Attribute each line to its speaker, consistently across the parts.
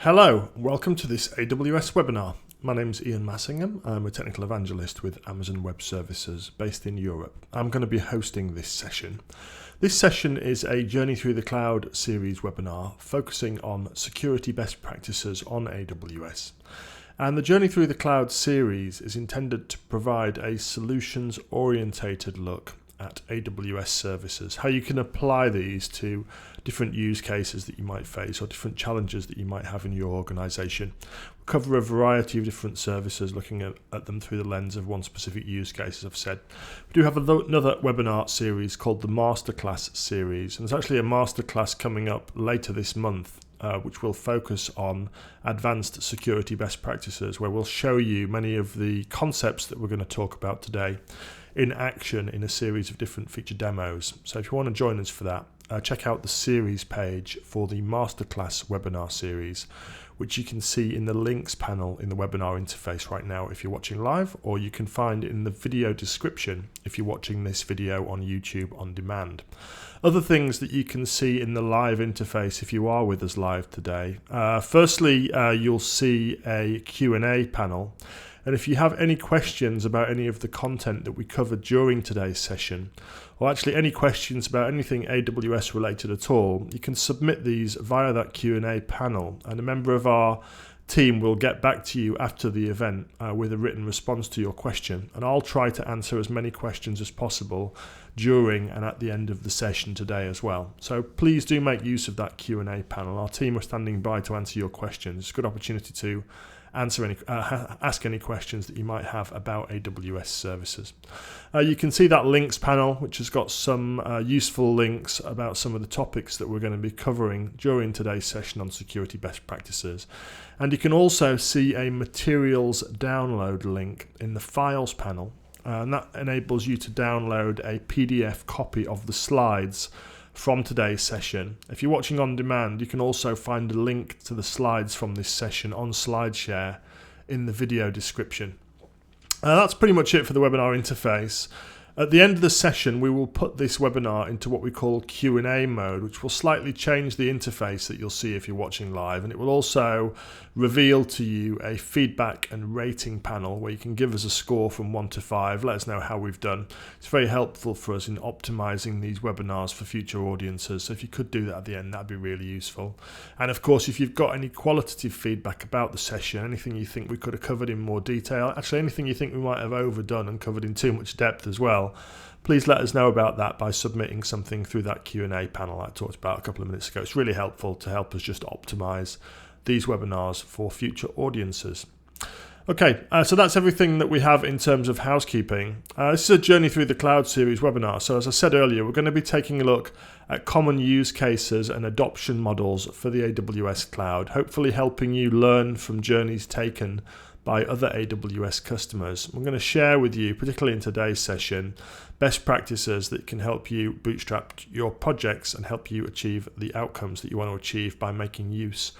Speaker 1: Hello, welcome to this AWS webinar. My name's Ian Massingham. I'm a technical evangelist with Amazon Web Services based in Europe. I'm going to be hosting this session. This session is a Journey Through the Cloud series webinar focusing on security best practices on AWS. And the Journey Through the Cloud series is intended to provide a solutions-orientated look at AWS services, how you can apply these to different use cases that you might face or different challenges that you might have in your organization. We'll cover a variety of different services, looking at them through the lens of one specific use case, as I've said. We do have another webinar series called the Masterclass series, and there's actually a masterclass coming up later this month, which will focus on advanced security best practices, where we'll show you many of the concepts that we're going to talk about today in action in a series of different feature demos. So if you want to join us for that, check out the series page for the Masterclass webinar series, which you can see in the links panel in the webinar interface right now if you're watching live, or you can find in the video description if you're watching this video on YouTube on demand. Other things that you can see in the live interface if you are with us live today. Firstly, you'll see a Q&A panel. And if you have any questions about any of the content that we covered during today's session, or actually any questions about anything AWS related at all, you can submit these via that Q&A panel, and a member of our team will get back to you after the event with a written response to your question, and I'll try to answer as many questions as possible during and at the end of the session today as well. So please do make use of that Q&A panel. Our team are standing by to answer your questions. It's a good opportunity to ask any questions that you might have about AWS services. You can see that links panel, which has got some useful links about some of the topics that we're going to be covering during today's session on security best practices. And you can also see a materials download link in the files panel, and that enables you to download a PDF copy of the slides from today's session. If you're watching on demand, you can also find a link to the slides from this session on SlideShare in the video description. That's pretty much it for the webinar interface. At the end of the session, we will put this webinar into what we call Q&A mode, which will slightly change the interface that you'll see if you're watching live, and it will also reveal to you a feedback and rating panel where you can give us a score from 1 to 5, let us know how we've done. It's very helpful for us in optimizing these webinars for future audiences, so if you could do that at the end, that'd be really useful. And of course, if you've got any qualitative feedback about the session, anything you think we could have covered in more detail, actually anything you think we might have overdone and covered in too much depth as well, please let us know about that by submitting something through that Q&A panel I talked about a couple of minutes ago. It's really helpful to help us just optimize these webinars for future audiences. Okay, so that's everything that we have in terms of housekeeping. This is a Journey Through the Cloud series webinar. So as I said earlier, we're going to be taking a look at common use cases and adoption models for the AWS cloud, hopefully helping you learn from journeys taken by other AWS customers. We're going to share with you, particularly in today's session, best practices that can help you bootstrap your projects and help you achieve the outcomes that you want to achieve by making use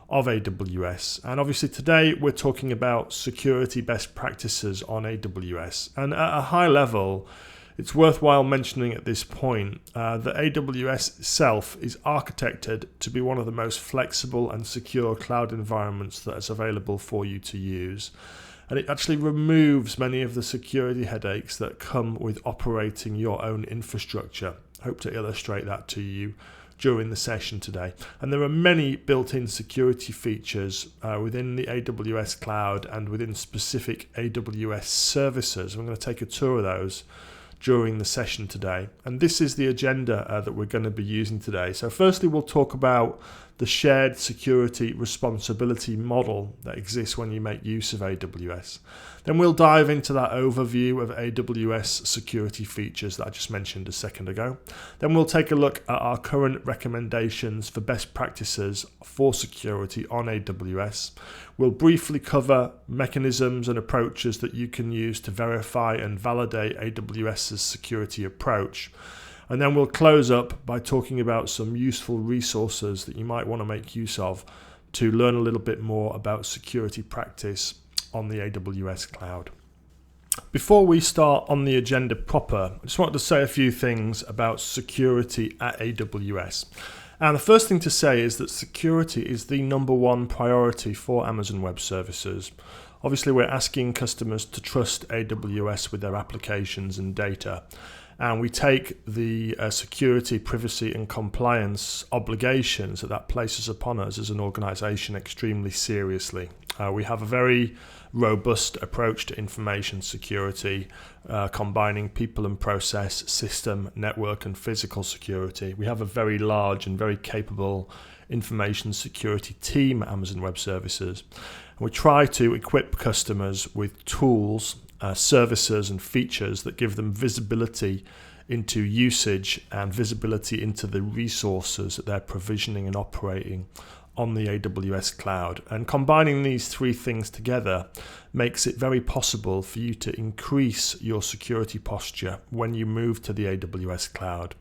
Speaker 1: of AWS. And obviously today we're talking about security best practices on AWS. And at a high level, it's worthwhile mentioning at this point that AWS itself is architected to be one of the most flexible and secure cloud environments that is available for you to use. And it actually removes many of the security headaches that come with operating your own infrastructure. I hope to illustrate that to you during the session today. And there are many built-in security features within the AWS cloud and within specific AWS services. I'm going to take a tour of those during the session today. And this is the agenda that we're going to be using today. So firstly, we'll talk about the shared security responsibility model that exists when you make use of AWS. Then we'll dive into that overview of AWS security features that I just mentioned a second ago. Then we'll take a look at our current recommendations for best practices for security on AWS. We'll briefly cover mechanisms and approaches that you can use to verify and validate AWS's security approach. And then we'll close up by talking about some useful resources that you might want to make use of to learn a little bit more about security practice on the AWS cloud. Before we start on the agenda proper, I just wanted to say a few things about security at AWS. And the first thing to say is that security is the number one priority for Amazon Web Services. Obviously, we're asking customers to trust AWS with their applications and data. And we take the security, privacy and compliance obligations that places upon us as an organization extremely seriously. We have a very robust approach to information security, combining people and process, system, network and physical security. We have a very large and very capable information security team at Amazon Web Services. And we try to equip customers with tools, services and features that give them visibility into usage and visibility into the resources that they're provisioning and operating on the AWS cloud. And combining these three things together makes it very possible for you to increase your security posture when you move to the AWS cloud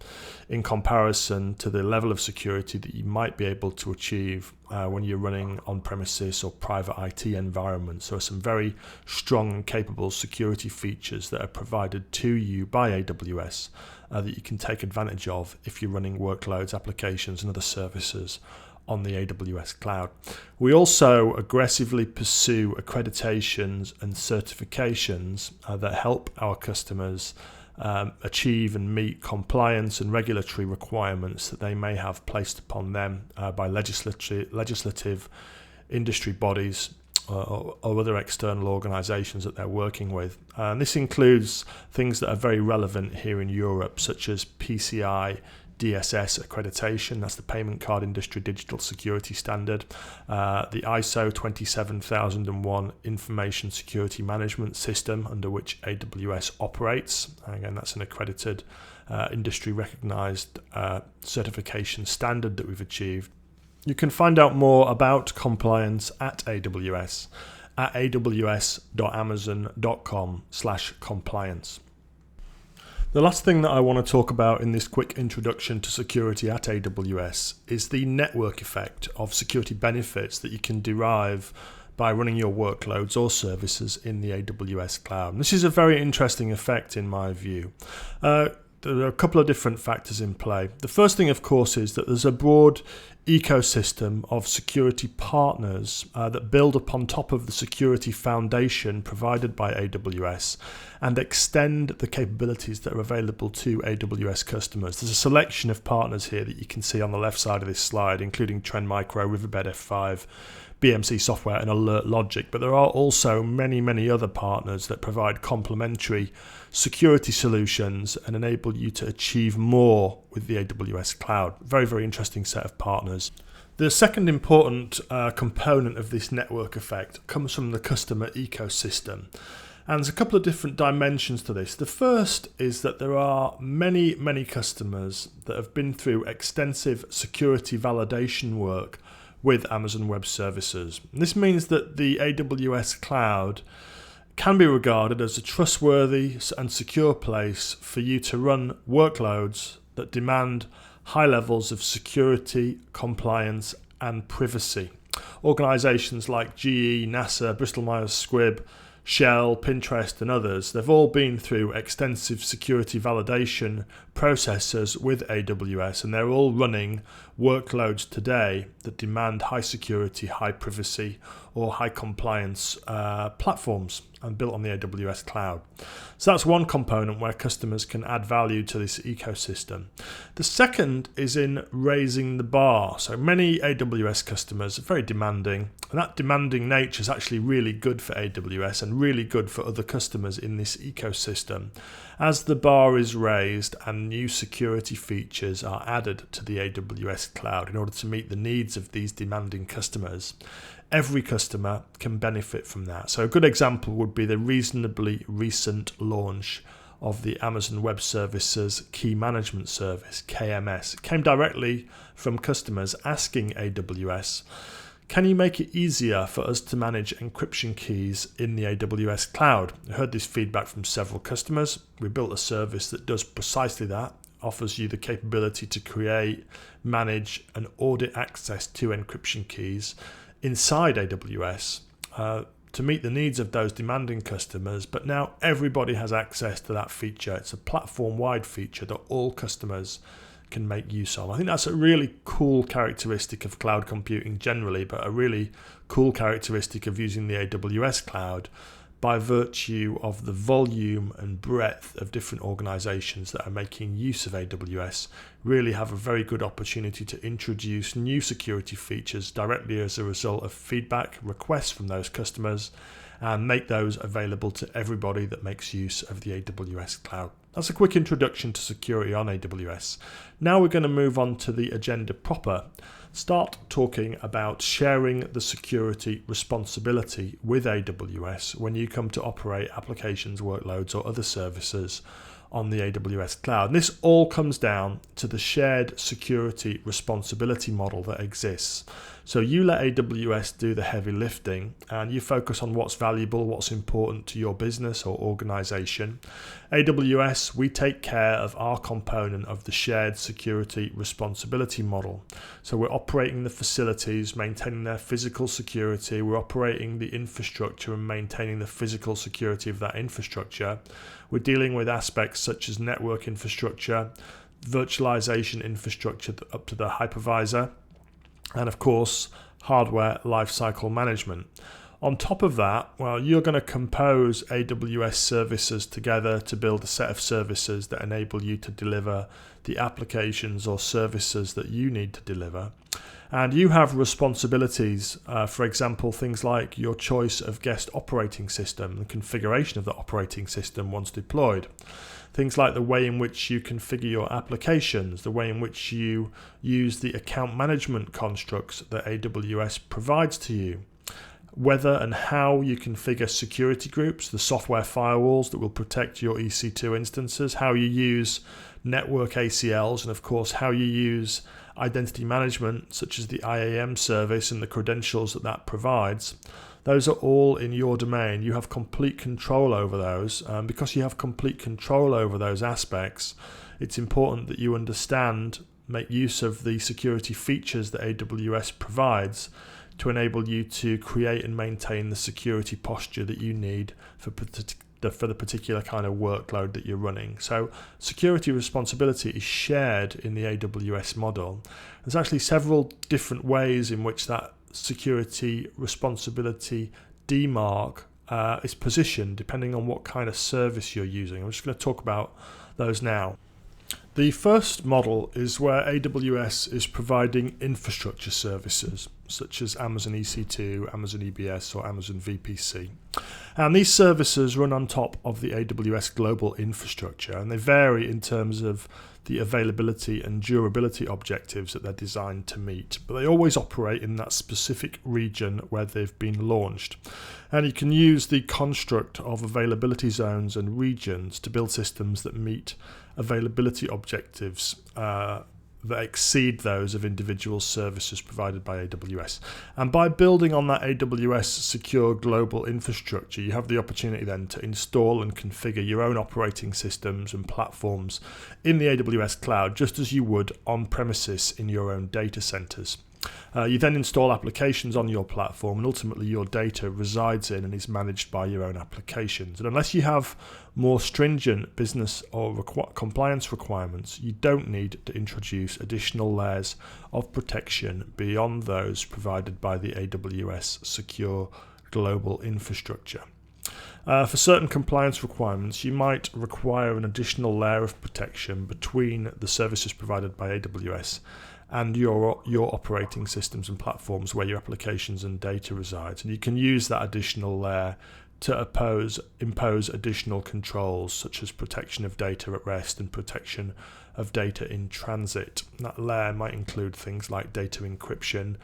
Speaker 1: in comparison to the level of security that you might be able to achieve when you're running on-premises or private IT environments. So some very strong and capable security features that are provided to you by AWS that you can take advantage of if you're running workloads, applications and other services on the AWS cloud. We also aggressively pursue accreditations and certifications that help our customers achieve and meet compliance and regulatory requirements that they may have placed upon them by legislative industry bodies or other external organisations that they're working with. And this includes things that are very relevant here in Europe, such as PCI DSS accreditation, that's the Payment Card Industry Digital Security Standard, the ISO 27001 Information Security Management System, under which AWS operates. Again, that's an accredited, industry recognised certification standard that we've achieved. You can find out more about compliance at AWS at aws.amazon.com/compliance. The last thing that I want to talk about in this quick introduction to security at AWS is the network effect of security benefits that you can derive by running your workloads or services in the AWS cloud. And this is a very interesting effect in my view. There are a couple of different factors in play. The first thing, of course, is that there's a broad ecosystem of security partners that build upon top of the security foundation provided by AWS and extend the capabilities that are available to AWS customers. There's a selection of partners here that you can see on the left side of this slide, including Trend Micro, Riverbed F5, BMC Software and Alert Logic, but there are also many other partners that provide complementary security solutions and enable you to achieve more with the AWS cloud. Very interesting set of partners. The second important component of this network effect comes from the customer ecosystem. And there's a couple of different dimensions to this. The first is that there are many customers that have been through extensive security validation work with Amazon Web Services. And this means that the AWS cloud can be regarded as a trustworthy and secure place for you to run workloads that demand high levels of security, compliance and privacy. Organisations like GE, NASA, Bristol-Myers Squibb, Shell, Pinterest and others, they've all been through extensive security validation processes with AWS and they're all running workloads today that demand high security, high privacy or high compliance platforms and built on the AWS cloud. So that's one component where customers can add value to this ecosystem. The second is in raising the bar. So many AWS customers are very demanding, and that demanding nature is actually really good for AWS and really good for other customers in this ecosystem. As the bar is raised and new security features are added to the AWS cloud in order to meet the needs of these demanding customers, every customer can benefit from that. So a good example would be the reasonably recent launch of the Amazon Web Services Key Management Service, KMS. It came directly from customers asking AWS, can you make it easier for us to manage encryption keys in the AWS cloud? I heard this feedback from several customers. We built a service that does precisely that, offers you the capability to create, manage and audit access to encryption keys inside AWS to meet the needs of those demanding customers, but now everybody has access to that feature. It's a platform-wide feature that all customers can make use of. I think that's a really cool characteristic of cloud computing generally, but a really cool characteristic of using the AWS cloud, by virtue of the volume and breadth of different organizations that are making use of AWS, really have a very good opportunity to introduce new security features directly as a result of feedback, requests from those customers, and make those available to everybody that makes use of the AWS cloud. That's a quick introduction to security on AWS. Now we're going to move on to the agenda proper. Start talking about sharing the security responsibility with AWS when you come to operate applications, workloads, or other services on the AWS cloud. And this all comes down to the shared security responsibility model that exists. So you let AWS do the heavy lifting and you focus on what's valuable, what's important to your business or organization. AWS, we take care of our component of the shared security responsibility model. So we're operating the facilities, maintaining their physical security. We're operating the infrastructure and maintaining the physical security of that infrastructure. We're dealing with aspects such as network infrastructure, virtualization infrastructure up to the hypervisor, and of course, hardware lifecycle management. On top of that, well, you're going to compose AWS services together to build a set of services that enable you to deliver the applications or services that you need to deliver. And you have responsibilities, for example, things like your choice of guest operating system, the configuration of the operating system once deployed. Things like the way in which you configure your applications, the way in which you use the account management constructs that AWS provides to you, whether and how you configure security groups, the software firewalls that will protect your EC2 instances, how you use network ACLs, and of course how you use identity management such as the IAM service and the credentials that that provides. Those are all in your domain. You have complete control over those. Because you have complete control over those aspects, it's important that you understand, make use of the security features that AWS provides to enable you to create and maintain the security posture that you need for the particular kind of workload that you're running. So security responsibility is shared in the AWS model. There's actually several different ways in which that security responsibility demarc is positioned depending on what kind of service you're using. I'm just going to talk about those now. The first model is where AWS is providing infrastructure services such as Amazon EC2, Amazon EBS, or Amazon VPC. And these services run on top of the AWS global infrastructure, and they vary in terms of the availability and durability objectives that they're designed to meet, but they always operate in that specific region where they've been launched. And you can use the construct of availability zones and regions to build systems that meet availability objectives that exceed those of individual services provided by AWS. And by building on that AWS secure global infrastructure, you have the opportunity then to install and configure your own operating systems and platforms in the AWS cloud, just as you would on premises in your own data centers. You then install applications on your platform, and ultimately your data resides in and is managed by your own applications. And unless you have more stringent business or compliance requirements, you don't need to introduce additional layers of protection beyond those provided by the AWS secure global infrastructure. For certain compliance requirements, you might require an additional layer of protection between the services provided by AWS and your operating systems and platforms where your applications and data resides. And you can use that additional layer to impose additional controls such as protection of data at rest and protection of data in transit. That layer might include things like data encryption,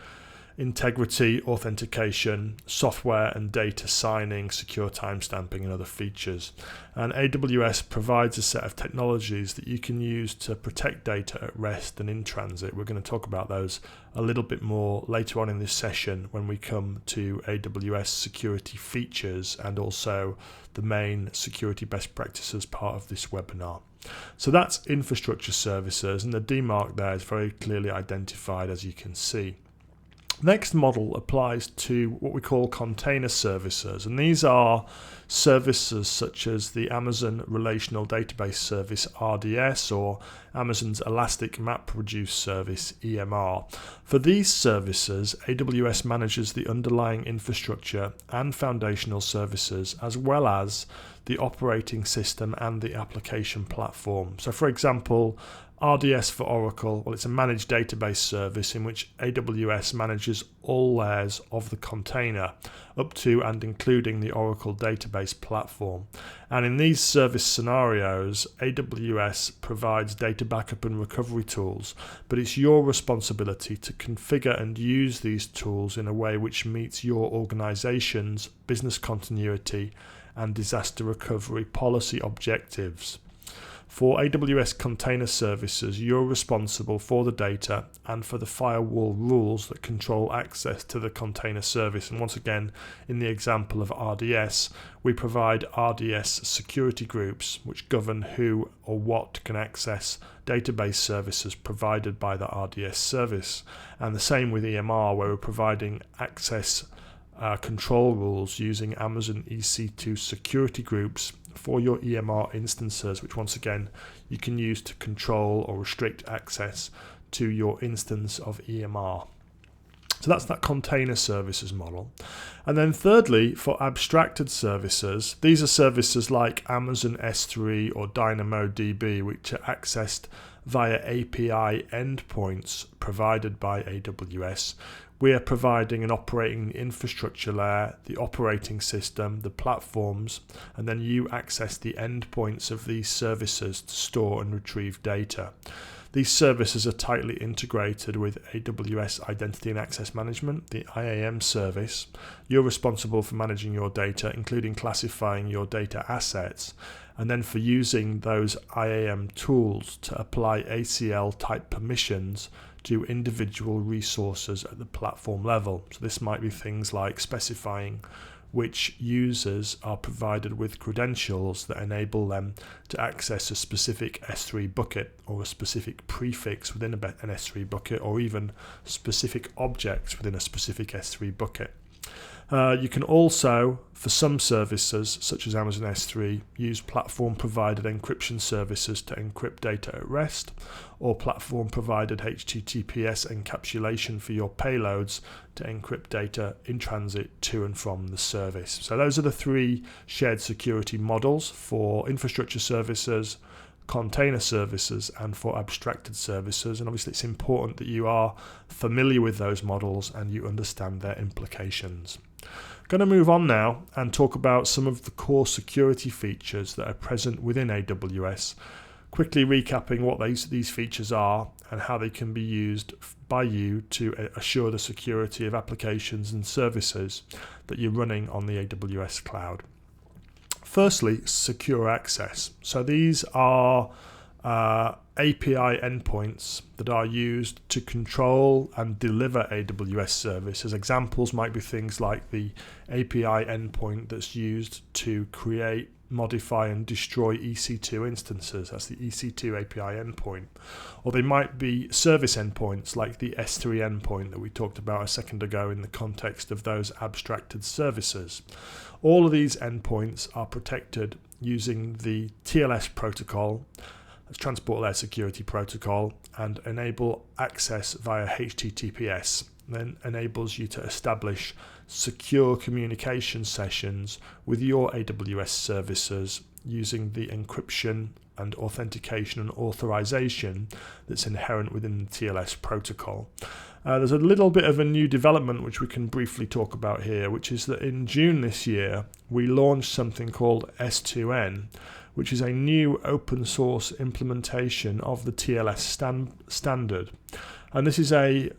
Speaker 1: integrity, authentication, software and data signing, secure timestamping, and other features. And AWS provides a set of technologies that you can use to protect data at rest and in transit. We're going to talk about those a little bit more later on in this session when we come to AWS security features and also the main security best practices part of this webinar. So that's infrastructure services, and the demarc there is very clearly identified, as you can see. Next model applies to what we call container services, and these are services such as the Amazon Relational Database Service RDS or Amazon's Elastic MapReduce Service EMR. For these services, AWS manages the underlying infrastructure and foundational services as well as the operating system and the application platform. So for example, RDS for Oracle, well, it's a managed database service in which AWS manages all layers of the container up to and including the Oracle database platform. And in these service scenarios, AWS provides data backup and recovery tools, but it's your responsibility to configure and use these tools in a way which meets your organization's business continuity and disaster recovery policy objectives. For AWS container services, you're responsible for the data and for the firewall rules that control access to the container service. And once again, in the example of RDS, we provide RDS security groups which govern who or what can access database services provided by the RDS service. And the same with EMR, where we're providing access control rules using Amazon EC2 security groups for your EMR instances, which once again you can use to control or restrict access to your instance of EMR. So that's that container services model. And then thirdly, for abstracted services, these are services like Amazon S3 or DynamoDB, which are accessed via API endpoints provided by AWS. We are providing and operating the infrastructure layer, the operating system, the platforms, and then you access the endpoints of these services to store and retrieve data. These services are tightly integrated with AWS Identity and Access Management, the IAM service. You're responsible for managing your data, including classifying your data assets, and then for using those IAM tools to apply ACL type permissions to individual resources at the platform level. So this might be things like specifying which users are provided with credentials that enable them to access a specific S3 bucket or a specific prefix within an S3 bucket, or even specific objects within a specific S3 bucket. You can also, for some services such as Amazon S3, use platform-provided encryption services to encrypt data at rest, or platform-provided HTTPS encapsulation for your payloads to encrypt data in transit to and from the service. So those are the three shared security models for infrastructure services, container services, and for abstracted services. And obviously it's important that you are familiar with those models and you understand their implications. Going to move on now and talk about some of the core security features that are present within AWS, quickly recapping what these features are and how they can be used by you to assure the security of applications and services that you're running on the AWS cloud. Firstly, secure access. So these are API endpoints that are used to control and deliver AWS services. Examples might be things like the API endpoint that's used to create, modify and destroy EC2 instances. That's the EC2 API endpoint. Or they might be service endpoints like the S3 endpoint that we talked about a second ago in the context of those abstracted services. All of these endpoints are protected using the TLS protocol, that's Transport Layer Security Protocol, and enable access via HTTPS. Then enables you to establish secure communication sessions with your AWS services using the encryption and authentication and authorization that's inherent within the TLS protocol. There's a little bit of a new development which we can briefly talk about here, which is that in June this year we launched something called S2N, which is a new open source implementation of the TLS standard. And this is a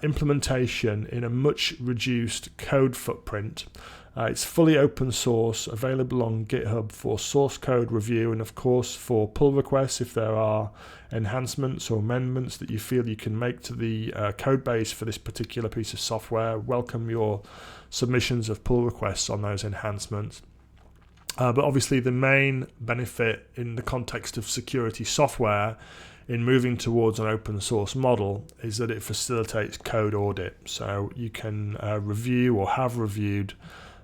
Speaker 1: implementation in a much reduced code footprint. It's fully open source, available on GitHub for source code review, and of course for pull requests if there are enhancements or amendments that you feel you can make to the code base for this particular piece of software. Welcome your submissions of pull requests on those enhancements. But obviously the main benefit in the context of security software in moving towards an open source model is that it facilitates code audit. So you can review or have reviewed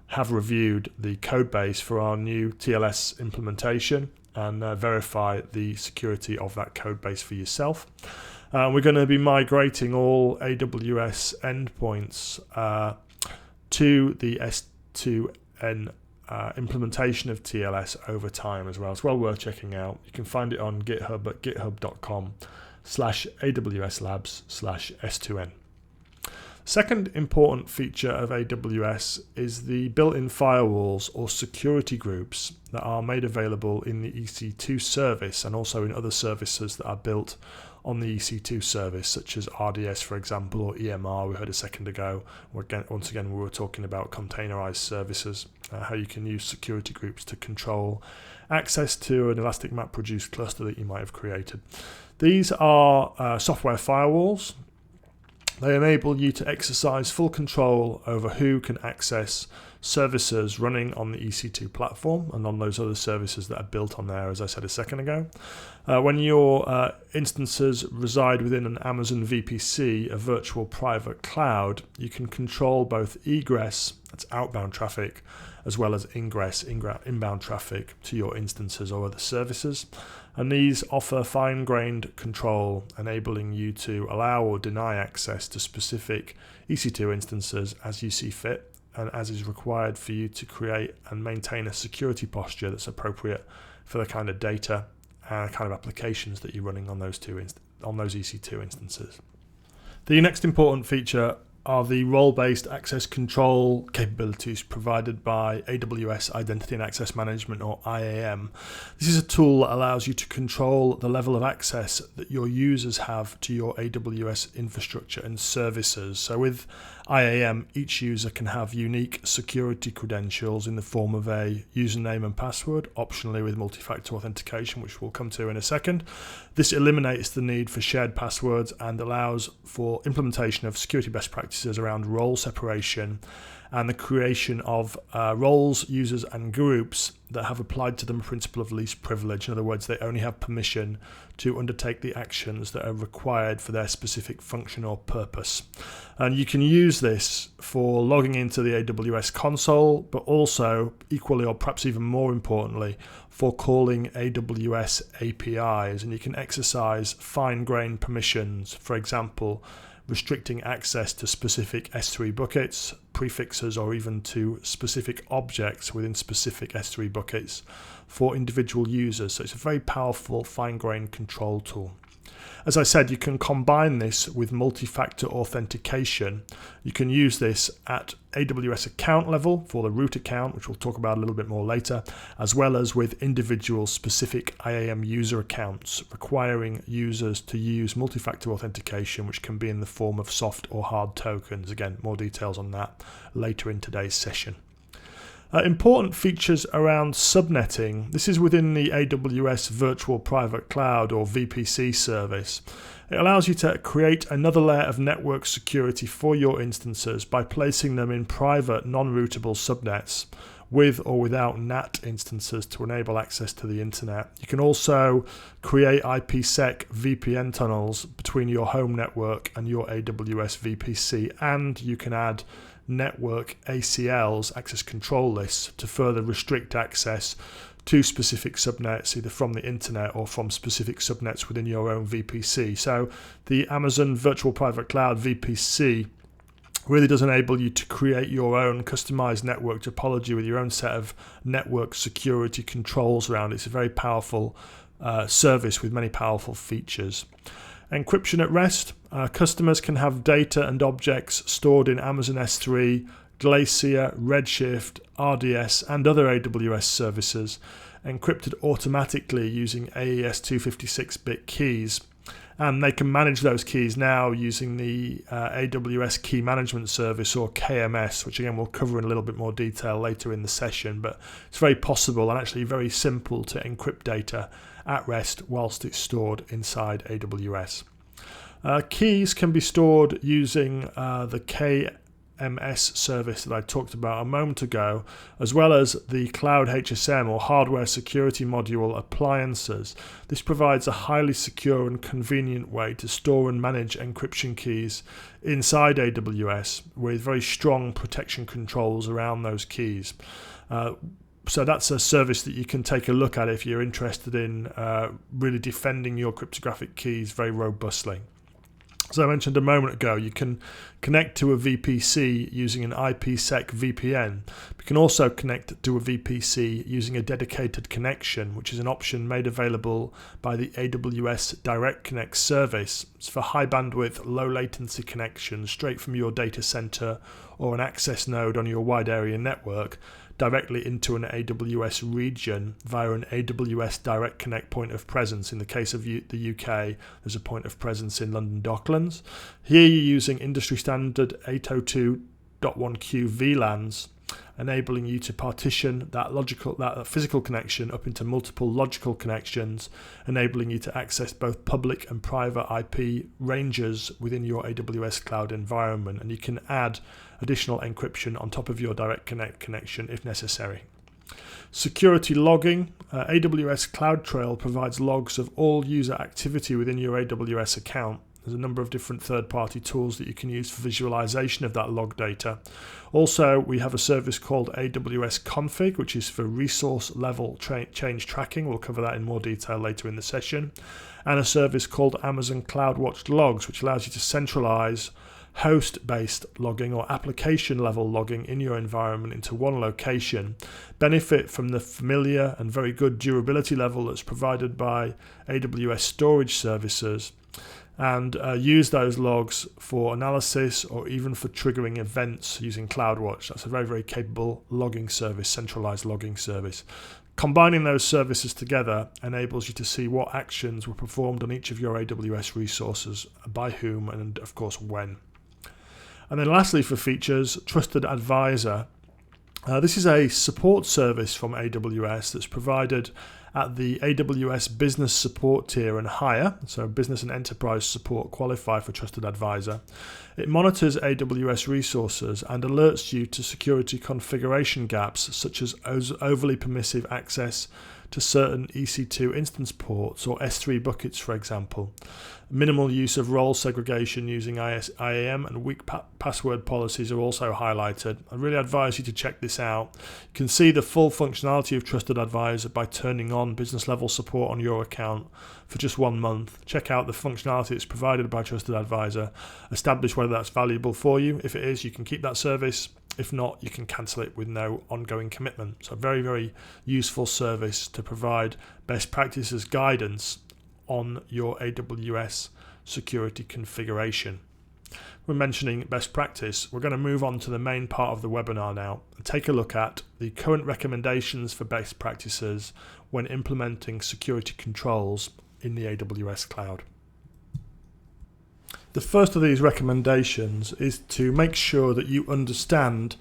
Speaker 1: the code base for our new TLS implementation and verify the security of that code base for yourself. We're going to be migrating all AWS endpoints to the S2N implementation of TLS over time as well. It's well worth checking out. You can find it on GitHub at github.com/AWSLabs/S2N. Second important feature of AWS is the built-in firewalls or security groups that are made available in the EC2 service and also in other services that are built on the EC2 service, such as RDS, for example, or EMR we heard a second ago. Once again, we were talking about containerized services, how you can use security groups to control access to an Elastic MapReduce cluster that you might have created. These are software firewalls. They enable you to exercise full control over who can access services running on the EC2 platform and on those other services that are built on there, as I said a second ago. When your instances reside within an Amazon VPC, a virtual private cloud, you can control both egress, that's outbound traffic, as well as ingress, inbound traffic to your instances or other services. And these offer fine-grained control, enabling you to allow or deny access to specific EC2 instances as you see fit and as is required for you to create and maintain a security posture that's appropriate for the kind of data and kind of applications that you're running on those EC2 instances. The next important feature are the role-based access control capabilities provided by AWS Identity and Access Management, or IAM. This is a tool that allows you to control the level of access that your users have to your AWS infrastructure and services. So with IAM, each user can have unique security credentials in the form of a username and password, optionally with multi-factor authentication, which we'll come to in a second. This eliminates the need for shared passwords and allows for implementation of security best practices around role separation and the creation of roles, users, and groups that have applied to them a principle of least privilege. In other words, they only have permission to undertake the actions that are required for their specific function or purpose. And you can use this for logging into the AWS console, but also equally or perhaps even more importantly, for calling AWS APIs. And you can exercise fine-grained permissions, for example, restricting access to specific S3 buckets, prefixes, or even to specific objects within specific S3 buckets for individual users. So it's a very powerful fine-grained control tool. As I said, you can combine this with multi-factor authentication. You can use this at AWS account level for the root account, which we'll talk about a little bit more later, as well as with individual specific IAM user accounts, requiring users to use multi-factor authentication, which can be in the form of soft or hard tokens. Again, more details on that later in today's session. Important features around subnetting. This is within the AWS Virtual Private Cloud, or VPC service. It allows you to create another layer of network security for your instances by placing them in private non-routable subnets with or without NAT instances to enable access to the internet. You can also create IPsec VPN tunnels between your home network and your AWS VPC, and you can add network ACLs, access control lists, to further restrict access to specific subnets, either from the internet or from specific subnets within your own VPC. So the Amazon Virtual Private Cloud VPC really does enable you to create your own customized network topology with your own set of network security controls around it. It's a very powerful service with many powerful features. Encryption at rest. Customers can have data and objects stored in Amazon S3, Glacier, Redshift, RDS, and other AWS services, encrypted automatically using AES 256-bit keys. And they can manage those keys now using the AWS Key Management Service, or KMS, which again we'll cover in a little bit more detail later in the session. But it's very possible and actually very simple to encrypt data at rest whilst it's stored inside AWS. Keys can be stored using the CLMS service that I talked about a moment ago, as well as the Cloud HSM or Hardware Security Module appliances. This provides a highly secure and convenient way to store and manage encryption keys inside AWS with very strong protection controls around those keys. So that's a service that you can take a look at if you're interested in really defending your cryptographic keys very robustly. As I mentioned a moment ago, you can connect to a VPC using an IPsec VPN. You can also connect to a VPC using a dedicated connection, which is an option made available by the AWS Direct Connect service. It's for high bandwidth, low latency connections straight from your data center or an access node on your wide area network directly into an AWS region via an AWS Direct Connect point of presence. In the case of the UK, there's a point of presence in London Docklands. Here you're using industry standard 802.1q VLANs, enabling you to partition that physical connection up into multiple logical connections, enabling you to access both public and private IP ranges within your AWS cloud environment. And you can add additional encryption on top of your Direct Connect connection if necessary. Security logging. AWS CloudTrail provides logs of all user activity within your AWS account. There's a number of different third-party tools that you can use for visualization of that log data. Also, we have a service called AWS Config, which is for resource level change tracking. We'll cover that in more detail later in the session. And a service called Amazon CloudWatch Logs, which allows you to centralize host-based logging or application-level logging in your environment into one location, benefit from the familiar and very good durability level that's provided by AWS storage services, and use those logs for analysis or even for triggering events using CloudWatch. That's a very, very capable logging service, centralized logging service. Combining those services together enables you to see what actions were performed on each of your AWS resources, by whom, and of course when. And then lastly, for features, Trusted Advisor. This is a support service from AWS that's provided at the AWS Business Support tier and higher, so business and enterprise support qualify for Trusted Advisor. It monitors AWS resources and alerts you to security configuration gaps, such as overly permissive access to certain EC2 instance ports or S3 buckets, for example. Minimal use of role segregation using IAM and weak password policies are also highlighted. I really advise you to check this out. You can see the full functionality of Trusted Advisor by turning on business level support on your account for just 1 month. Check out the functionality that's provided by Trusted Advisor. Establish whether that's valuable for you. If it is, you can keep that service. If not, you can cancel it with no ongoing commitment. So very, very useful service to provide best practices guidance on your AWS security configuration. We're mentioning best practice. We're going to move on to the main part of the webinar now and take a look at the current recommendations for best practices when implementing security controls in the AWS cloud. The first of these recommendations is to make sure that you understand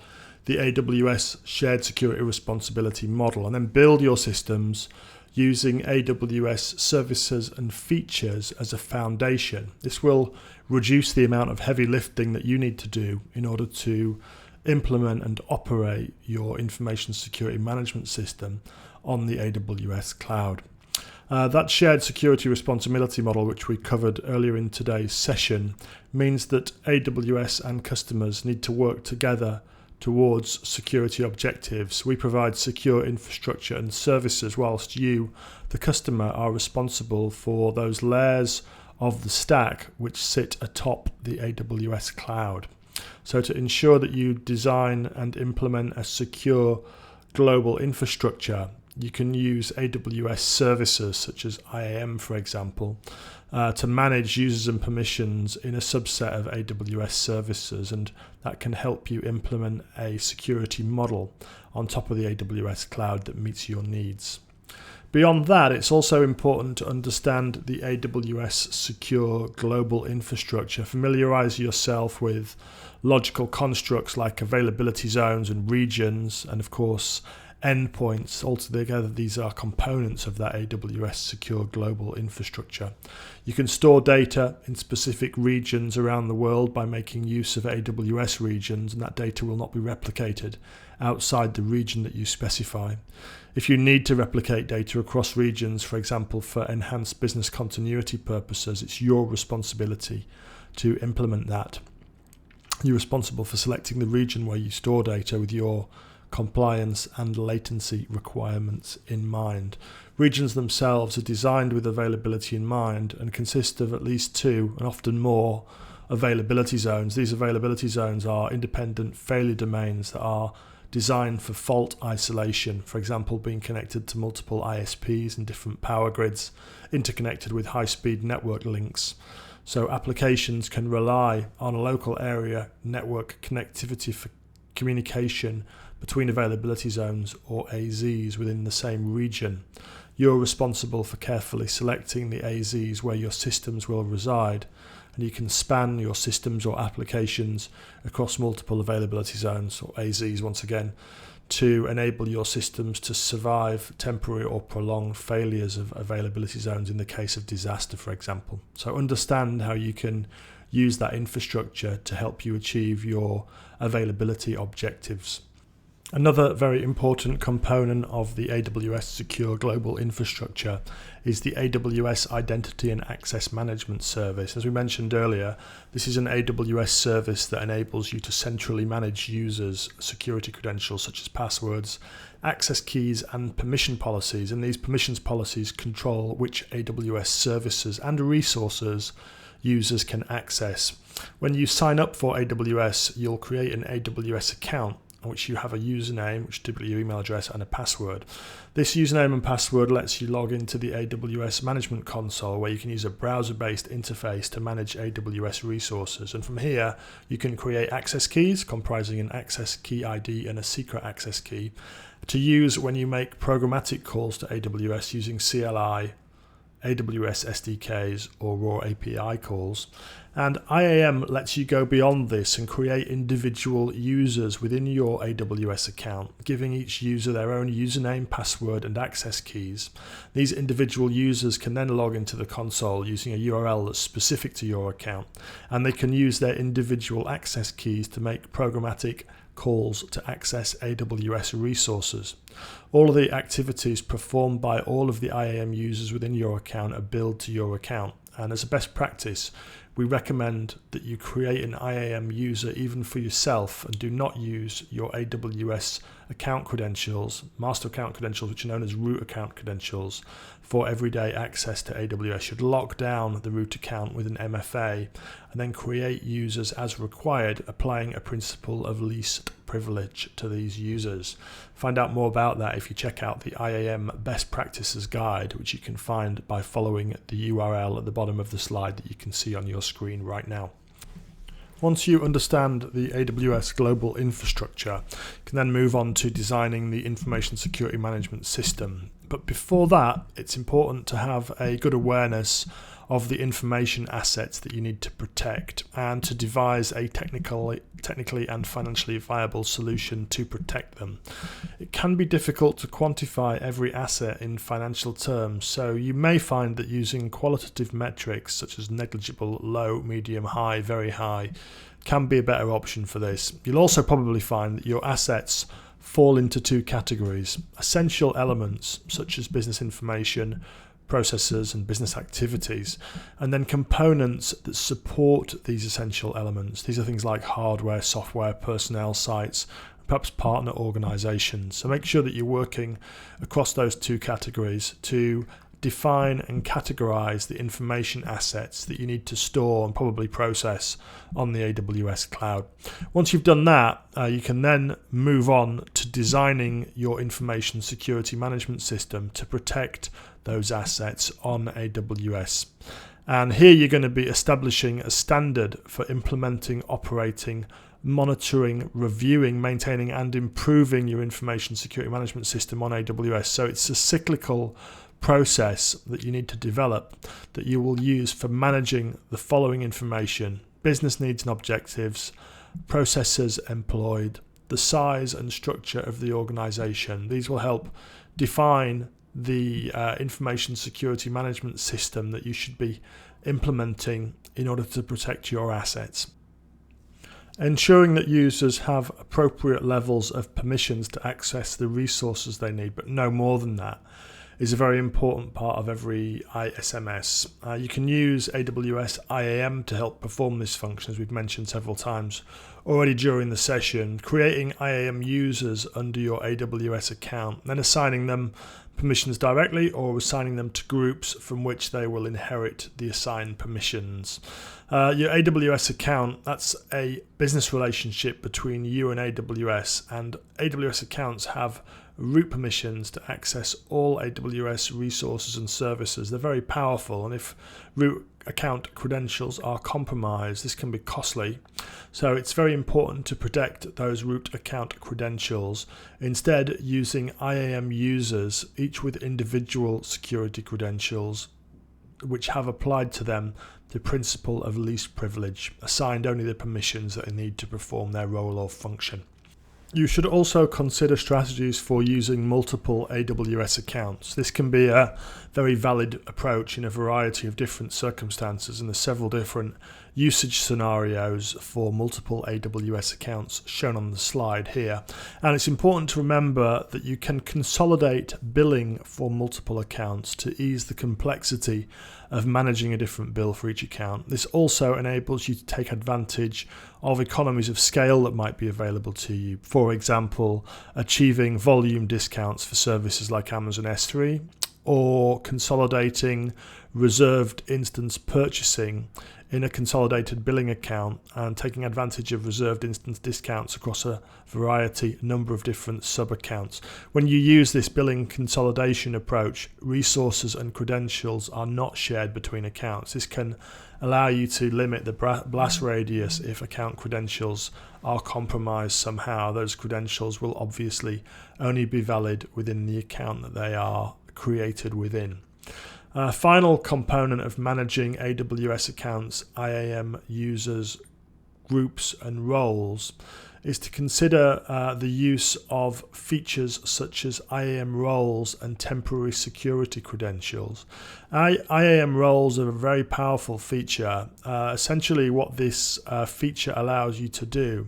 Speaker 1: the AWS shared security responsibility model and then build your systems using AWS services and features as a foundation. This will reduce the amount of heavy lifting that you need to do in order to implement and operate your information security management system on the AWS cloud. That shared security responsibility model, which we covered earlier in today's session, means that AWS and customers need to work together towards security objectives. We provide secure infrastructure and services whilst you, the customer, are responsible for those layers of the stack which sit atop the AWS cloud. So to ensure that you design and implement a secure global infrastructure, you can use AWS services such as IAM, for example, to manage users and permissions in a subset of AWS services, and that can help you implement a security model on top of the AWS cloud that meets your needs. Beyond that, it's also important to understand the AWS secure global infrastructure. Familiarize yourself with logical constructs like availability zones and regions, and of course endpoints. Altogether, these are components of that AWS secure global infrastructure. You can store data in specific regions around the world by making use of AWS regions, and that data will not be replicated outside the region that you specify. If you need to replicate data across regions, for example, for enhanced business continuity purposes, it's your responsibility to implement that. You're responsible for selecting the region where you store data with your compliance and latency requirements in mind. Regions themselves are designed with availability in mind and consist of at least 2 and often more availability zones. These availability zones are independent failure domains that are designed for fault isolation, for example, being connected to multiple ISPs and different power grids, interconnected with high-speed network links. So applications can rely on a local area network connectivity for communication between availability zones or AZs within the same region. You're responsible for carefully selecting the AZs where your systems will reside, and you can span your systems or applications across multiple availability zones, or AZs once again, to enable your systems to survive temporary or prolonged failures of availability zones in the case of disaster, for example. So understand how you can use that infrastructure to help you achieve your availability objectives. Another very important component of the AWS Secure Global Infrastructure is the AWS Identity and Access Management Service. As we mentioned earlier, this is an AWS service that enables you to centrally manage users' security credentials such as passwords, access keys, and permission policies. And these permissions policies control which AWS services and resources users can access. When you sign up for AWS, you'll create an AWS account in which you have a username, which is typically your email address, and a password. This username and password lets you log into the AWS Management Console, where you can use a browser-based interface to manage AWS resources. And from here, you can create access keys comprising an access key ID and a secret access key to use when you make programmatic calls to AWS using CLI, AWS SDKs, or raw API calls. And IAM lets you go beyond this and create individual users within your AWS account, giving each user their own username, password, and access keys. These individual users can then log into the console using a URL that's specific to your account, and they can use their individual access keys to make programmatic calls to access AWS resources. All of the activities performed by all of the IAM users within your account are billed to your account. And as a best practice, we recommend that you create an IAM user even for yourself and do not use your AWS account credentials, master account credentials, which are known as root account credentials, for everyday access to AWS. You should lock down the root account with an MFA and then create users as required, applying a principle of least privilege to these users. Find out more about that if you check out the IAM Best Practices Guide, which you can find by following the URL at the bottom of the slide that you can see on your screen right now. Once you understand the AWS global infrastructure, you can then move on to designing the information security management system. But before that, it's important to have a good awareness of the information assets that you need to protect and to devise a technically and financially viable solution to protect them. It can be difficult to quantify every asset in financial terms, so you may find that using qualitative metrics such as negligible, low, medium, high, very high can be a better option for this. You'll also probably find that your assets fall into 2 categories: essential elements such as business information, processes, and business activities, and then components that support these essential elements. These are things like hardware, software, personnel, sites, perhaps partner organizations. So make sure that you're working across those 2 categories to define and categorize the information assets that you need to store and probably process on the AWS cloud. Once you've done that, you can then move on to designing your information security management system to protect those assets on AWS. And here you're going to be establishing a standard for implementing, operating, monitoring, reviewing, maintaining, and improving your information security management system on AWS. So it's a cyclical process that you need to develop that you will use for managing the following information: business needs and objectives, processes employed, the size and structure of the organization. These will help define the information security management system that you should be implementing in order to protect your assets. Ensuring that users have appropriate levels of permissions to access the resources they need, but no more than that, is a very important part of every ISMS. You can use AWS IAM to help perform this function, as we've mentioned several times already during the session. Creating IAM users under your AWS account, then assigning them permissions directly or assigning them to groups from which they will inherit the assigned permissions. Your AWS account, that's a business relationship between you and AWS accounts have root permissions to access all AWS resources and services. They're very powerful, and if root account credentials are compromised, this can be costly. So it's very important to protect those root account credentials, instead using IAM users, each with individual security credentials which have applied to them the principle of least privilege, assigned only the permissions that they need to perform their role or function. You should also consider strategies for using multiple AWS accounts. This can be a very valid approach in a variety of different circumstances, and there's several different usage scenarios for multiple AWS accounts shown on the slide here. And it's important to remember that you can consolidate billing for multiple accounts to ease the complexity of managing a different bill for each account. This also enables you to take advantage of economies of scale that might be available to you. For example, achieving volume discounts for services like Amazon S3, or consolidating reserved instance purchasing in a consolidated billing account and taking advantage of reserved instance discounts across a number of different sub-accounts. When you use this billing consolidation approach, resources and credentials are not shared between accounts. This can allow you to limit the blast radius if account credentials are compromised somehow. Those credentials will obviously only be valid within the account that they are created within. Final component of managing AWS accounts, IAM users, groups and roles is to consider the use of features such as IAM roles and temporary security credentials. IAM roles are a very powerful feature. Essentially what this feature allows you to do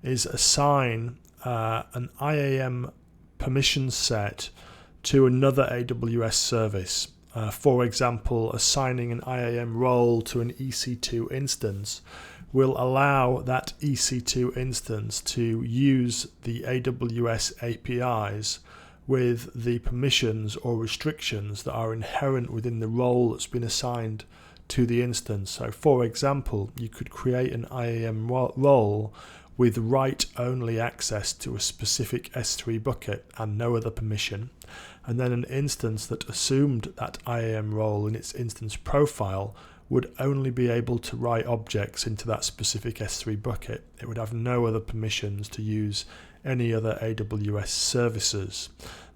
Speaker 1: is assign an IAM permission set to another AWS service. For example, assigning an IAM role to an EC2 instance will allow that EC2 instance to use the AWS APIs with the permissions or restrictions that are inherent within the role that's been assigned to the instance. So for example, you could create an IAM role with write-only access to a specific S3 bucket and no other permission, and then an instance that assumed that IAM role in its instance profile would only be able to write objects into that specific S3 bucket. It would have no other permissions to use any other AWS services.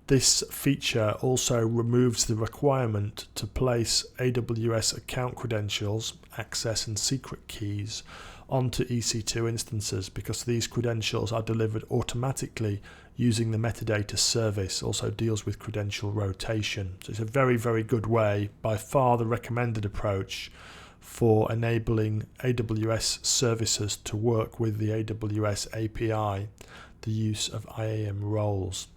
Speaker 1: This feature also removes the requirement to place AWS account credentials, access and secret keys onto EC2 instances, because these credentials are delivered automatically using the metadata service. Also deals with credential rotation. So it's a very, very good way, by far the recommended approach for enabling AWS services to work with the AWS API, the use of IAM roles.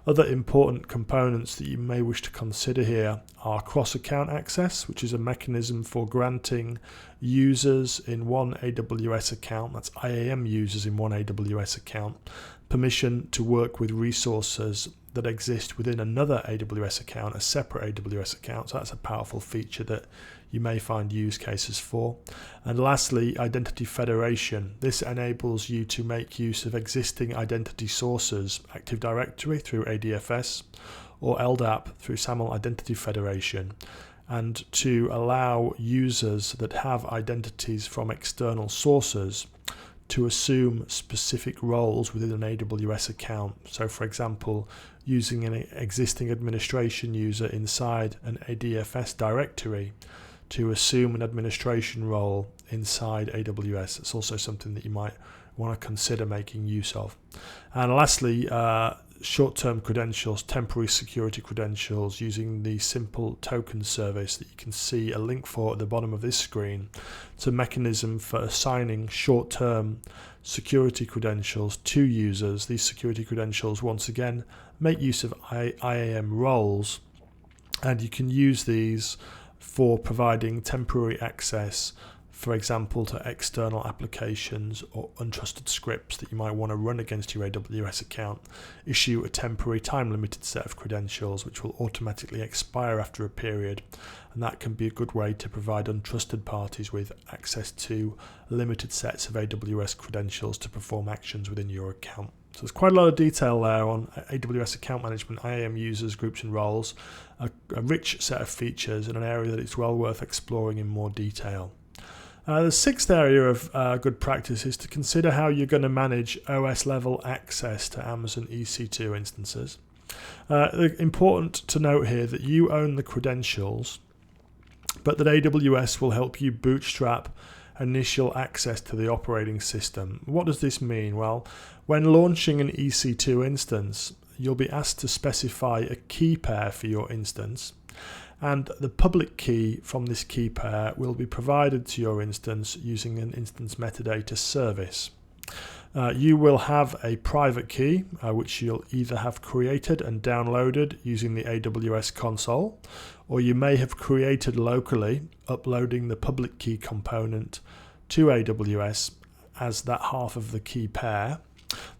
Speaker 1: Other important components that you may wish to consider here are cross-account access, which is a mechanism for granting users in one AWS account, that's IAM users in one AWS account, permission to work with resources that exist within another AWS account, a separate AWS account. So that's a powerful feature that you may find use cases for. And lastly, identity federation. This enables you to make use of existing identity sources, Active Directory through ADFS or LDAP through SAML Identity Federation, and to allow users that have identities from external sources to assume specific roles within an AWS account. So for example, using an existing administration user inside an ADFS directory to assume an administration role inside AWS. It's also something that you might want to consider making use of. And lastly, short-term credentials, temporary security credentials, using the simple token service that you can see a link for at the bottom of this screen. It's a mechanism for assigning short-term security credentials to users. These security credentials, once again, make use of IAM roles, and you can use these for providing temporary access, for example, to external applications or untrusted scripts that you might want to run against your AWS account. Issue a temporary time-limited set of credentials which will automatically expire after a period, and that can be a good way to provide untrusted parties with access to limited sets of AWS credentials to perform actions within your account. So there's quite a lot of detail there on AWS account management, IAM users, groups and roles, a rich set of features in an area that it's well worth exploring in more detail. The sixth area of good practice is to consider how you're going to manage OS level access to Amazon EC2 instances. Important to note here that you own the credentials, but that AWS will help you bootstrap initial access to the operating system. What does this mean? Well, when launching an EC2 instance, you'll be asked to specify a key pair for your instance, and the public key from this key pair will be provided to your instance using an instance metadata service. You will have a private key, which you'll either have created and downloaded using the AWS console, or you may have created locally, uploading the public key component to AWS as that half of the key pair.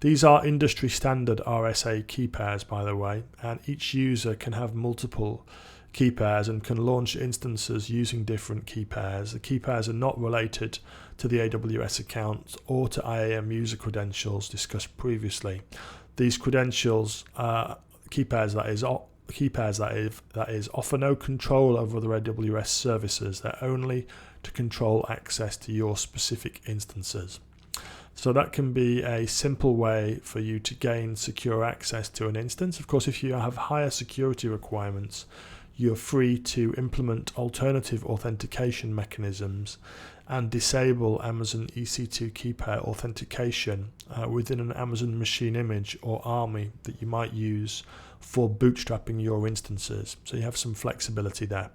Speaker 1: These are industry standard RSA key pairs, by the way, and each user can have multiple key pairs and can launch instances using different key pairs. The key pairs are not related to the AWS account or to IAM user credentials discussed previously. These credentials, key pairs that is, offer no control over other AWS services. They're only to control access to your specific instances. So that can be a simple way for you to gain secure access to an instance. Of course, if you have higher security requirements, you're free to implement alternative authentication mechanisms and disable Amazon EC2 key pair authentication within an Amazon machine image or ARMI that you might use for bootstrapping your instances. So you have some flexibility there.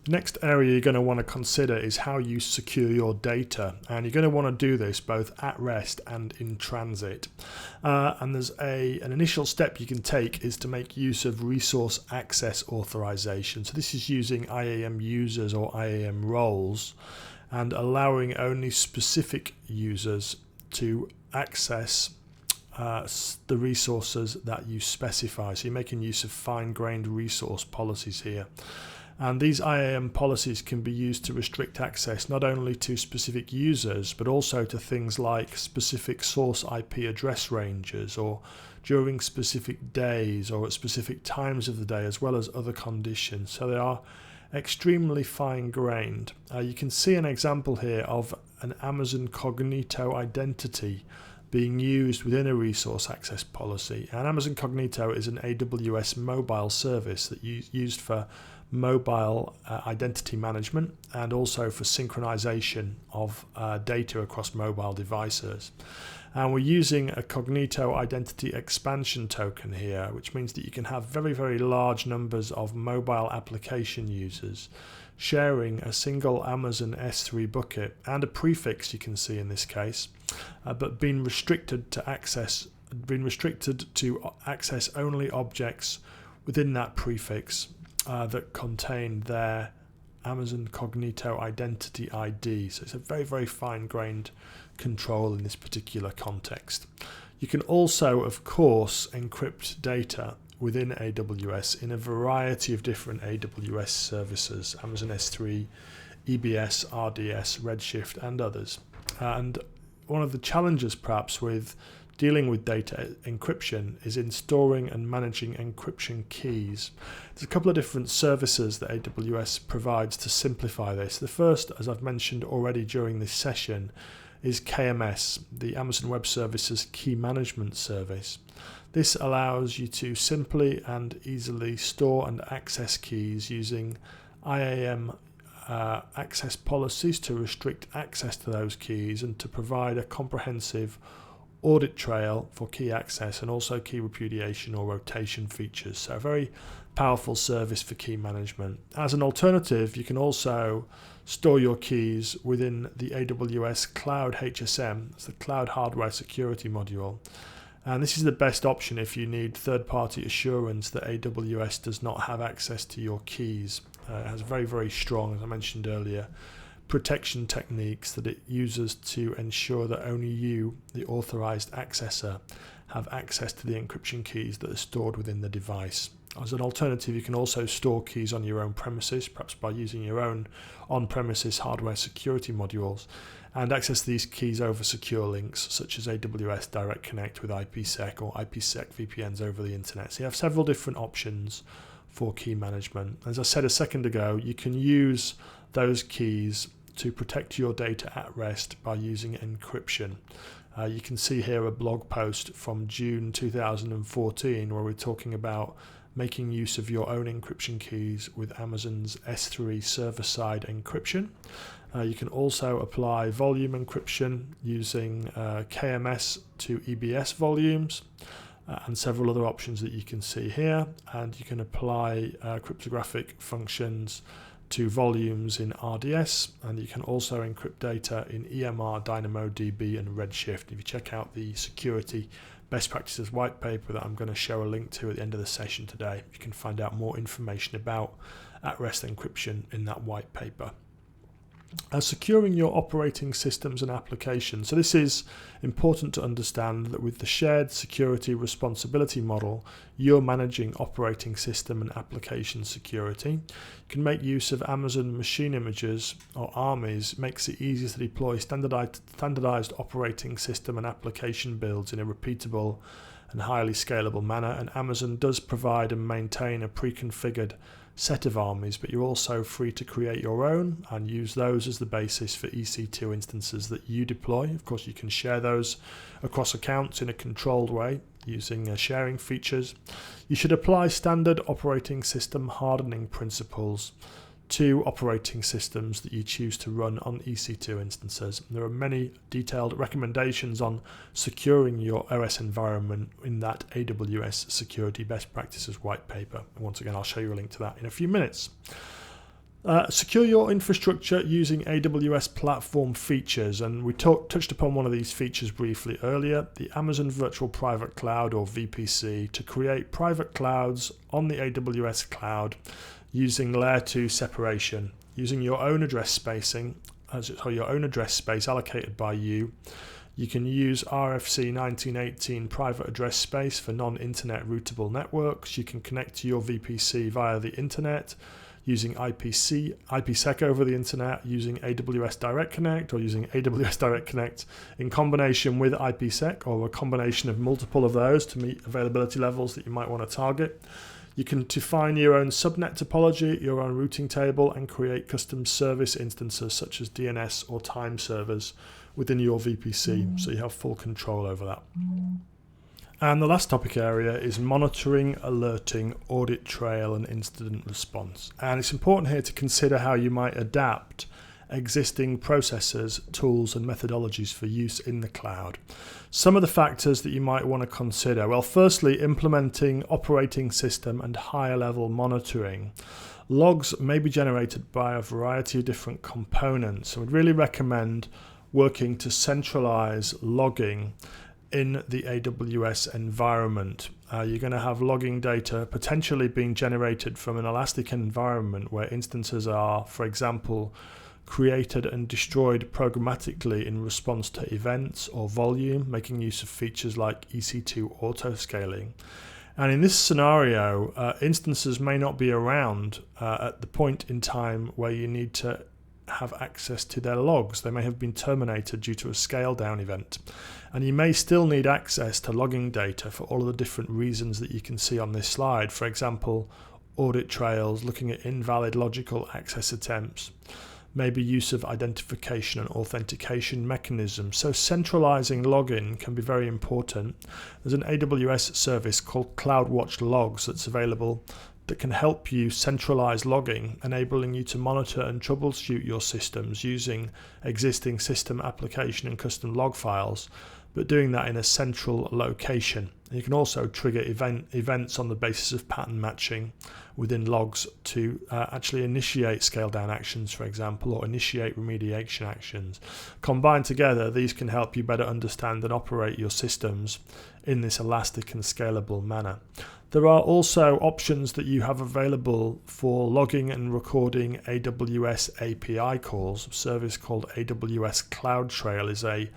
Speaker 1: The next area you're going to want to consider is how you secure your data, and you're going to want to do this both at rest and in transit. And there's an initial step you can take is to make use of resource access authorization. So this is using IAM users or IAM roles and allowing only specific users to access the resources that you specify. So you're making use of fine-grained resource policies here. And these IAM policies can be used to restrict access not only to specific users, but also to things like specific source IP address ranges, or during specific days or at specific times of the day, as well as other conditions. So they are extremely fine-grained. You can see an example here of an Amazon Cognito identity being used within a resource access policy. And Amazon Cognito is an AWS mobile service that used for mobile identity management and also for synchronization of data across mobile devices. And we're using a Cognito identity expansion token here, which means that you can have very, very large numbers of mobile application users sharing a single Amazon S3 bucket and a prefix, you can see in this case, but being restricted to access only objects within that prefix that contain their Amazon Cognito identity ID. So it's a very, very fine-grained control in this particular context. You can also, of course, encrypt data within AWS in a variety of different AWS services, Amazon S3, EBS, RDS, Redshift, and others. And one of the challenges perhaps with dealing with data encryption is in storing and managing encryption keys. There's a couple of different services that AWS provides to simplify this. The first, as I've mentioned already during this session, is KMS, the Amazon Web Services Key Management Service. This allows you to simply and easily store and access keys using IAM access policies to restrict access to those keys and to provide a comprehensive audit trail for key access and also key repudiation or rotation features. So a very powerful service for key management. As an alternative, you can also store your keys within the AWS Cloud HSM, it's the Cloud Hardware Security module. And this is the best option if you need third-party assurance that AWS does not have access to your keys. It has very, very strong, as I mentioned earlier, protection techniques that it uses to ensure that only you, the authorized accessor, have access to the encryption keys that are stored within the device. As an alternative, you can also store keys on your own premises, perhaps by using your own on-premises hardware security modules, and access these keys over secure links such as AWS Direct Connect with IPsec or IPsec VPNs over the internet. So you have several different options for key management. As I said a second ago, you can use those keys to protect your data at rest by using encryption. You can see here a blog post from June 2014 where we're talking about making use of your own encryption keys with Amazon's S3 server-side encryption. You can also apply volume encryption using KMS to EBS volumes and several other options that you can see here. And you can apply cryptographic functions to volumes in RDS, and you can also encrypt data in EMR, DynamoDB and Redshift. If you check out the security best practices white paper that I'm going to show a link to at the end of the session today, you can find out more information about at-rest encryption in that white paper. Securing your operating systems and applications. So this is important to understand that with the shared security responsibility model, you're managing operating system and application security. You can make use of Amazon Machine Images or ARMIs, makes it easier to deploy standardized operating system and application builds in a repeatable and highly scalable manner. And Amazon does provide and maintain a pre-configured set of armies, but you're also free to create your own and use those as the basis for EC2 instances that you deploy. Of course, you can share those across accounts in a controlled way using sharing features. You should apply standard operating system hardening principles to operating systems that you choose to run on EC2 instances. There are many detailed recommendations on securing your OS environment in that AWS Security Best Practices white paper. And once again, I'll show you a link to that in a few minutes. Secure your infrastructure using AWS platform features, and we touched upon one of these features briefly earlier, the Amazon Virtual Private Cloud or VPC, to create private clouds on the AWS cloud using layer 2 separation, using your own address spacing, your own address space allocated by you. You can use RFC 1918 private address space for non-internet routable networks. You can connect to your VPC via the internet using IPsec over the internet, using AWS Direct Connect or using AWS Direct Connect in combination with IPsec or a combination of multiple of those to meet availability levels that you might want to target. You can define your own subnet topology, your own routing table, and create custom service instances such as DNS or time servers within your VPC, so you have full control over that. And the last topic area is monitoring, alerting, audit trail, and incident response. And it's important here to consider how you might adapt existing processes, tools, and methodologies for use in the cloud. Some of the factors that you might want to consider. Well, firstly, implementing operating system and higher level monitoring. Logs may be generated by a variety of different components. So we'd really recommend working to centralize logging in the AWS environment. You're going to have logging data potentially being generated from an elastic environment where instances are, for example, created and destroyed programmatically in response to events or volume, making use of features like EC2 auto-scaling. And in this scenario, instances may not be around at the point in time where you need to have access to their logs. They may have been terminated due to a scale down event. And you may still need access to logging data for all of the different reasons that you can see on this slide. For example, audit trails, looking at invalid logical access attempts, maybe use of identification and authentication mechanisms. So centralizing login can be very important. There's an AWS service called CloudWatch Logs that's available that can help you centralize logging, enabling you to monitor and troubleshoot your systems using existing system application and custom log files, but doing that in a central location. You can also trigger events on the basis of pattern matching within logs to actually initiate scale down actions, for example, or initiate remediation actions. Combined together, these can help you better understand and operate your systems in this elastic and scalable manner. There are also options that you have available for logging and recording AWS API calls. A service called AWS CloudTrail is a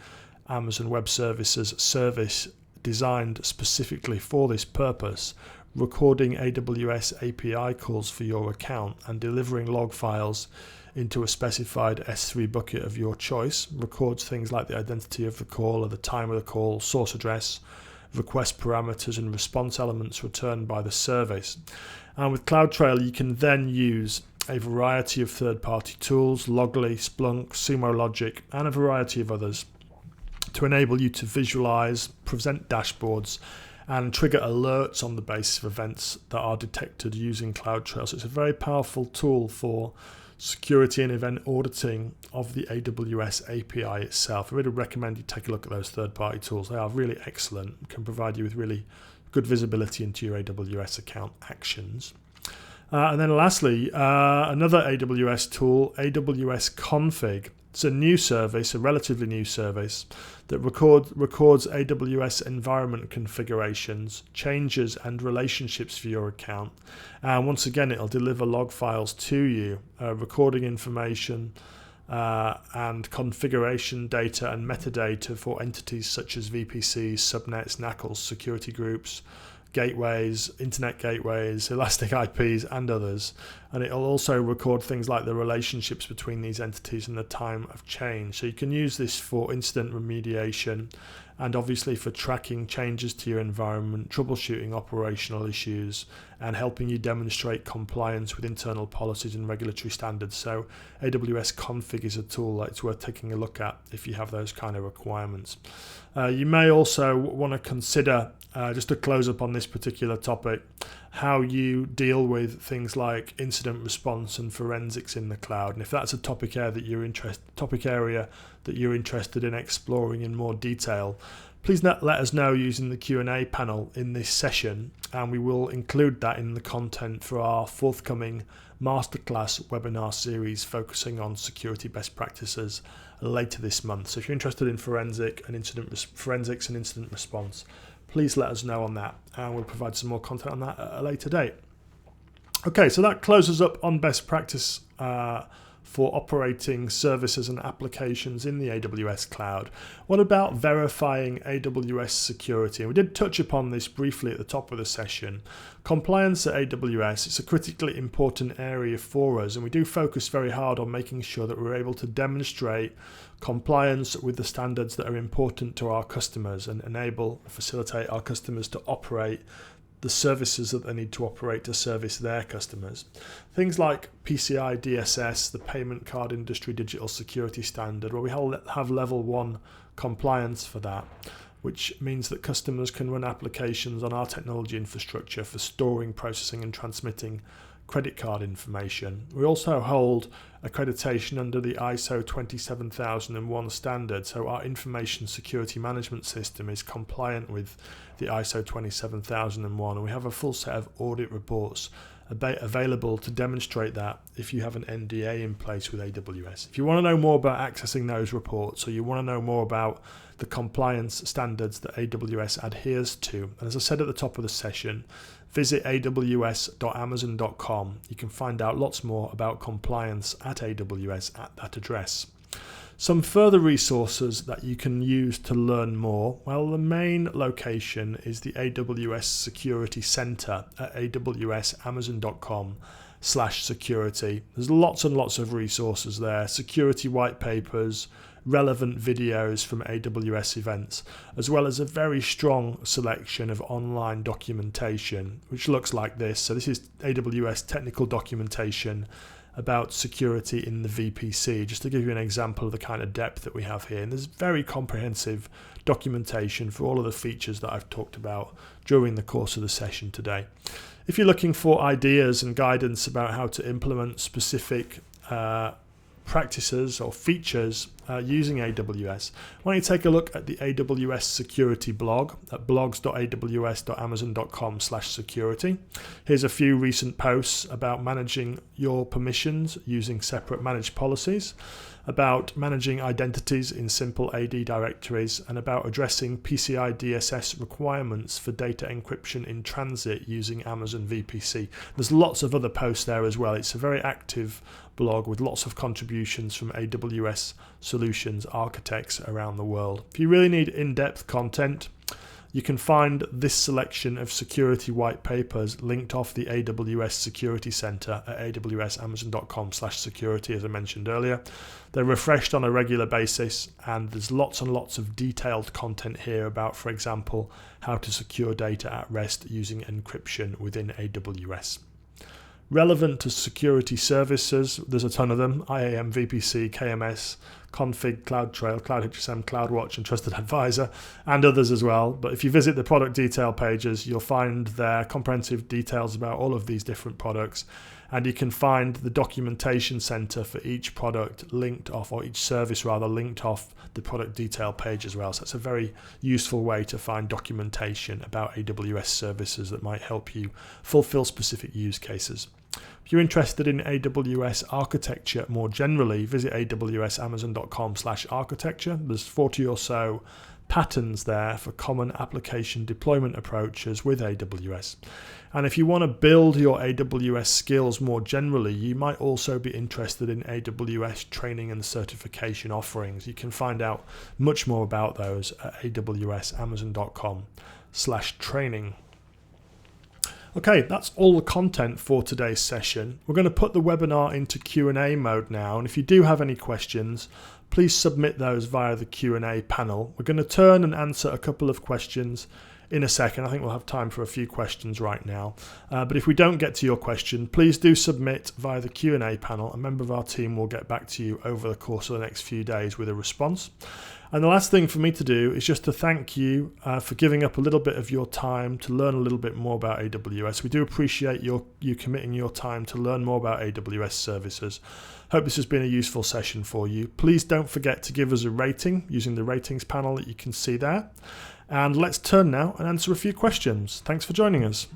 Speaker 1: Amazon Web Services service designed specifically for this purpose, recording AWS API calls for your account and delivering log files into a specified S3 bucket of your choice. Records things like the identity of the call or the time of the call, source address, request parameters and response elements returned by the service. And with CloudTrail, you can then use a variety of third-party tools, Loggly, Splunk, Sumo Logic, and a variety of others to enable you to visualize, present dashboards, and trigger alerts on the basis of events that are detected using CloudTrail. So it's a very powerful tool for security and event auditing of the AWS API itself. I really recommend you take a look at those third-party tools. They are really excellent, can provide you with really good visibility into your AWS account actions. And then lastly, another AWS tool, AWS Config. It's a new service, a relatively new service, that records AWS environment configurations, changes and relationships for your account. And once again, it'll deliver log files to you, recording information and configuration data and metadata for entities such as VPCs, subnets, NACLs, security groups, gateways, internet gateways, elastic IPs, and others. And it'll also record things like the relationships between these entities and the time of change. So you can use this for incident remediation and obviously for tracking changes to your environment, troubleshooting operational issues, and helping you demonstrate compliance with internal policies and regulatory standards. So AWS Config is a tool that's worth taking a look at if you have those kind of requirements. You may also want to consider, just to close up on this particular topic, how you deal with things like incident response and forensics in the cloud. And if that's a topic area that you're interested in exploring in more detail, please let us know using the Q&A panel in this session, and we will include that in the content for our forthcoming masterclass webinar series focusing on security best practices later this month. So if you're interested in forensics and incident response, please let us know on that, and we'll provide some more content on that at a later date. Okay, so that closes up on best practice for operating services and applications in the AWS cloud. What about verifying AWS security? And we did touch upon this briefly at the top of the session. Compliance at AWS is a critically important area for us, and we do focus very hard on making sure that we're able to demonstrate compliance with the standards that are important to our customers and facilitate our customers to operate the services that they need to operate to service their customers. Things like PCI DSS, the Payment Card Industry Digital Security Standard, where we have level 1 compliance for that, which means that customers can run applications on our technology infrastructure for storing, processing and transmitting credit card information. We also hold accreditation under the ISO 27001 standard, so our information security management system is compliant with the ISO 27001, and we have a full set of audit reports available to demonstrate that if you have an NDA in place with AWS. If you want to know more about accessing those reports, or you want to know more about the compliance standards that AWS adheres to, and as I said at the top of the session, visit aws.amazon.com. You can find out lots more about compliance at AWS at that address. Some further resources that you can use to learn more. Well, the main location is the AWS Security Center at aws.amazon.com/security. There's lots and lots of resources there, security white papers, relevant videos from AWS events, as well as a very strong selection of online documentation, which looks like this. So this is AWS Technical Documentation about security in the VPC, just to give you an example of the kind of depth that we have here. And there's very comprehensive documentation for all of the features that I've talked about during the course of the session today. If you're looking for ideas and guidance about how to implement specific practices or features using AWS, why don't you take a look at the AWS security blog at blogs.aws.amazon.com/security. Here's a few recent posts about managing your permissions using separate managed policies, about managing identities in simple AD directories, and about addressing PCI DSS requirements for data encryption in transit using Amazon VPC. There's lots of other posts there as well. It's a very active blog with lots of contributions from AWS solutions architects around the world. If you really need in-depth content, you can find this selection of security white papers linked off the AWS Security Center at awsamazon.com/security, as I mentioned earlier. They're refreshed on a regular basis, and there's lots and lots of detailed content here about, for example, how to secure data at rest using encryption within AWS. Relevant to security services, there's a ton of them: IAM, VPC, KMS, Config, CloudTrail, CloudHSM, CloudWatch, and Trusted Advisor, and others as well. But if you visit the product detail pages, you'll find there comprehensive details about all of these different products, and you can find the documentation center for each product linked off, or each service rather, linked off the product detail page as well. So that's a very useful way to find documentation about AWS services that might help you fulfill specific use cases. If you're interested in AWS architecture more generally, visit awsamazon.com/architecture. There's 40 or so patterns there for common application deployment approaches with AWS. And if you want to build your AWS skills more generally, you might also be interested in AWS training and certification offerings. You can find out much more about those at awsamazon.com/training. Okay, that's all the content for today's session. We're going to put the webinar into Q&A mode now, and if you do have any questions, please submit those via the Q&A panel. We're going to turn and answer a couple of questions in a second. I think we'll have time for a few questions right now. But if we don't get to your question, please do submit via the Q&A panel. A member of our team will get back to you over the course of the next few days with a response. And the last thing for me to do is just to thank you for giving up a little bit of your time to learn a little bit more about AWS. We do appreciate you committing your time to learn more about AWS services. Hope this has been a useful session for you. Please don't forget to give us a rating using the ratings panel that you can see there. And let's turn now and answer a few questions. Thanks for joining us.